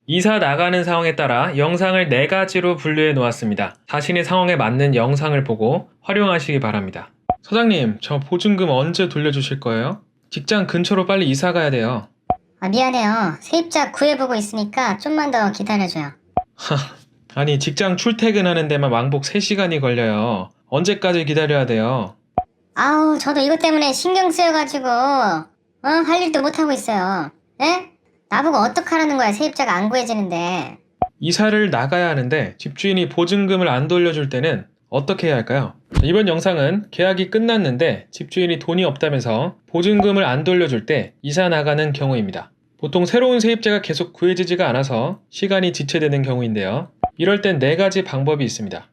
이사 나가는 상황에 따라 영상을 4가지로 분류해 놓았습니다. 자신의 상황에 맞는 영상을 보고 활용하시기 바랍니다. 사장님, 저 보증금 언제 돌려주실 거예요? 직장 근처로 빨리 이사 가야 돼요. 미안해요. 세입자 구해보고 있으니까 좀만 더 기다려줘요. 아니, 직장 출퇴근하는 데만 왕복 3시간이 걸려요. 언제까지 기다려야 돼요? 아우, 저도 이것 때문에 신경 쓰여가지고 할 일도 못하고 있어요. 에? 나보고 어떡하라는 거야, 세입자가 안 구해지는데. 이사를 나가야 하는데 집주인이 보증금을 안 돌려줄 때는 어떻게 해야 할까요? 이번 영상은 계약이 끝났는데 집주인이 돈이 없다면서 보증금을 안 돌려줄 때 이사 나가는 경우입니다. 보통 새로운 세입자가 계속 구해지지가 않아서 시간이 지체되는 경우인데요. 이럴 땐 4가지 방법이 있습니다.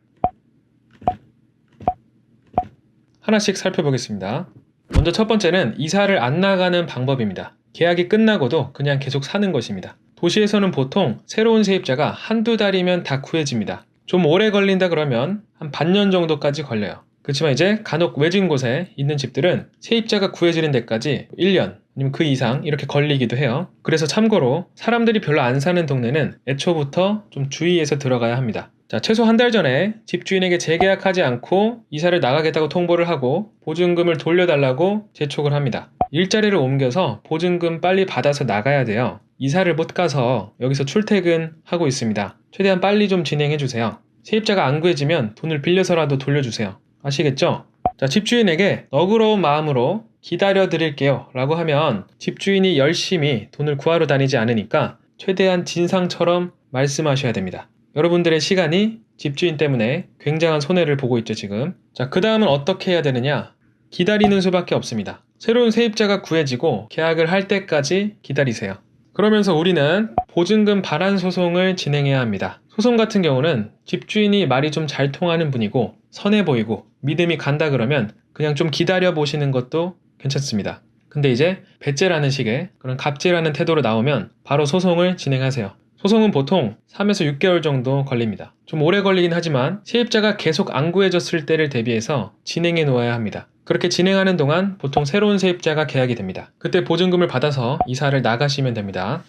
하나씩 살펴보겠습니다. 먼저 첫 번째는 이사를 안 나가는 방법입니다. 계약이 끝나고도 그냥 계속 사는 것입니다. 도시에서는 보통 새로운 세입자가 한두 달이면 다 구해집니다. 좀 오래 걸린다 그러면 한 반년 정도까지 걸려요. 그렇지만 이제 간혹 외진 곳에 있는 집들은 세입자가 구해지는 데까지 1년 아니면 그 이상 이렇게 걸리기도 해요. 그래서 참고로 사람들이 별로 안 사는 동네는 애초부터 좀 주의해서 들어가야 합니다. 자, 최소 한 달 전에 집주인에게 재계약하지 않고 이사를 나가겠다고 통보를 하고 보증금을 돌려달라고 재촉을 합니다. 일자리를 옮겨서 보증금 빨리 받아서 나가야 돼요. 이사를 못 가서 여기서 출퇴근하고 있습니다. 최대한 빨리 좀 진행해주세요. 세입자가 안 구해지면 돈을 빌려서라도 돌려주세요. 아시겠죠? 자, 집주인에게 너그러운 마음으로 기다려 드릴게요 라고 하면 집주인이 열심히 돈을 구하러 다니지 않으니까 최대한 진상처럼 말씀하셔야 됩니다. 여러분들의 시간이 집주인 때문에 굉장한 손해를 보고 있죠, 지금. 자, 그 다음은 어떻게 해야 되느냐? 기다리는 수밖에 없습니다. 새로운 세입자가 구해지고 계약을 할 때까지 기다리세요. 그러면서 우리는 보증금 반환 소송을 진행해야 합니다. 소송 같은 경우는 집주인이 말이 좀 잘 통하는 분이고 선해 보이고 믿음이 간다 그러면 그냥 좀 기다려 보시는 것도 괜찮습니다. 근데 이제 배째라는 식의 그런 갑질하는 태도로 나오면 바로 소송을 진행하세요. 소송은 보통 3에서 6개월 정도 걸립니다. 좀 오래 걸리긴 하지만 세입자가 계속 안 구해졌을 때를 대비해서 진행해 놓아야 합니다. 그렇게 진행하는 동안 보통 새로운 세입자가 계약이 됩니다. 그때 보증금을 받아서 이사를 나가시면 됩니다.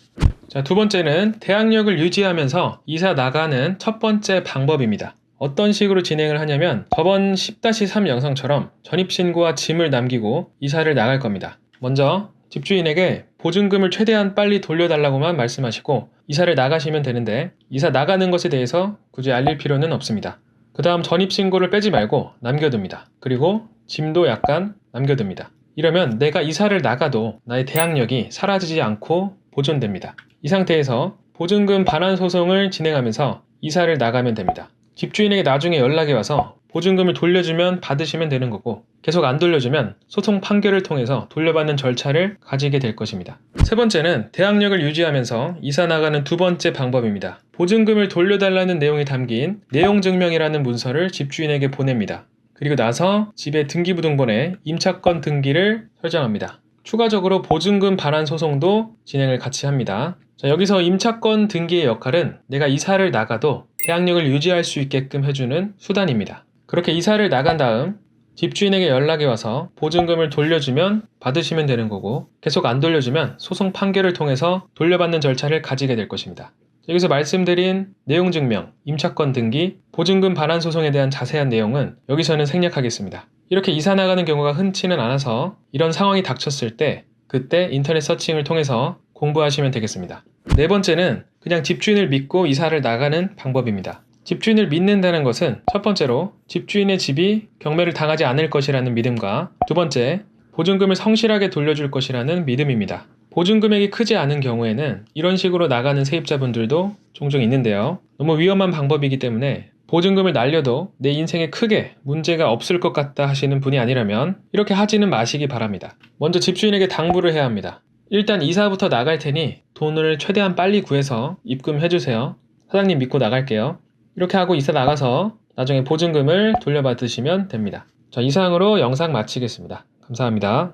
자, 두 번째는 대항력을 유지하면서 이사 나가는 첫 번째 방법입니다. 어떤 식으로 진행을 하냐면 저번 10-3 영상처럼 전입신고와 짐을 남기고 이사를 나갈 겁니다. 먼저 집주인에게 보증금을 최대한 빨리 돌려달라고만 말씀하시고 이사를 나가시면 되는데 이사 나가는 것에 대해서 굳이 알릴 필요는 없습니다. 그 다음 전입신고를 빼지 말고 남겨둡니다. 그리고 짐도 약간 남겨둡니다. 이러면 내가 이사를 나가도 나의 대항력이 사라지지 않고 보존됩니다. 이 상태에서 보증금 반환 소송을 진행하면서 이사를 나가면 됩니다. 집주인에게 나중에 연락이 와서 보증금을 돌려주면 받으시면 되는 거고 계속 안 돌려주면 소송 판결을 통해서 돌려받는 절차를 가지게 될 것입니다. 세 번째는 대항력을 유지하면서 이사 나가는 두 번째 방법입니다. 보증금을 돌려달라는 내용이 담긴 내용증명이라는 문서를 집주인에게 보냅니다. 그리고 나서 집의 등기부등본에 임차권 등기를 설정합니다. 추가적으로 보증금 반환 소송도 진행을 같이 합니다. 자, 여기서 임차권 등기의 역할은 내가 이사를 나가도 대항력을 유지할 수 있게끔 해주는 수단입니다. 그렇게 이사를 나간 다음 집주인에게 연락이 와서 보증금을 돌려주면 받으시면 되는 거고 계속 안 돌려주면 소송 판결을 통해서 돌려받는 절차를 가지게 될 것입니다. 여기서 말씀드린 내용증명, 임차권 등기, 보증금 반환 소송에 대한 자세한 내용은 여기서는 생략하겠습니다. 이렇게 이사 나가는 경우가 흔치는 않아서 이런 상황이 닥쳤을 때 그때 인터넷 서칭을 통해서 공부하시면 되겠습니다. 네 번째는 그냥 집주인을 믿고 이사를 나가는 방법입니다. 집주인을 믿는다는 것은 첫 번째로 집주인의 집이 경매를 당하지 않을 것이라는 믿음과 두 번째, 보증금을 성실하게 돌려줄 것이라는 믿음입니다. 보증금액이 크지 않은 경우에는 이런 식으로 나가는 세입자분들도 종종 있는데요. 너무 위험한 방법이기 때문에 보증금을 날려도 내 인생에 크게 문제가 없을 것 같다 하시는 분이 아니라면 이렇게 하지는 마시기 바랍니다. 먼저 집주인에게 당부를 해야 합니다. 일단 이사부터 나갈 테니 돈을 최대한 빨리 구해서 입금해주세요. 사장님 믿고 나갈게요. 이렇게 하고 이사 나가서 나중에 보증금을 돌려받으시면 됩니다. 자, 이상으로 영상 마치겠습니다. 감사합니다.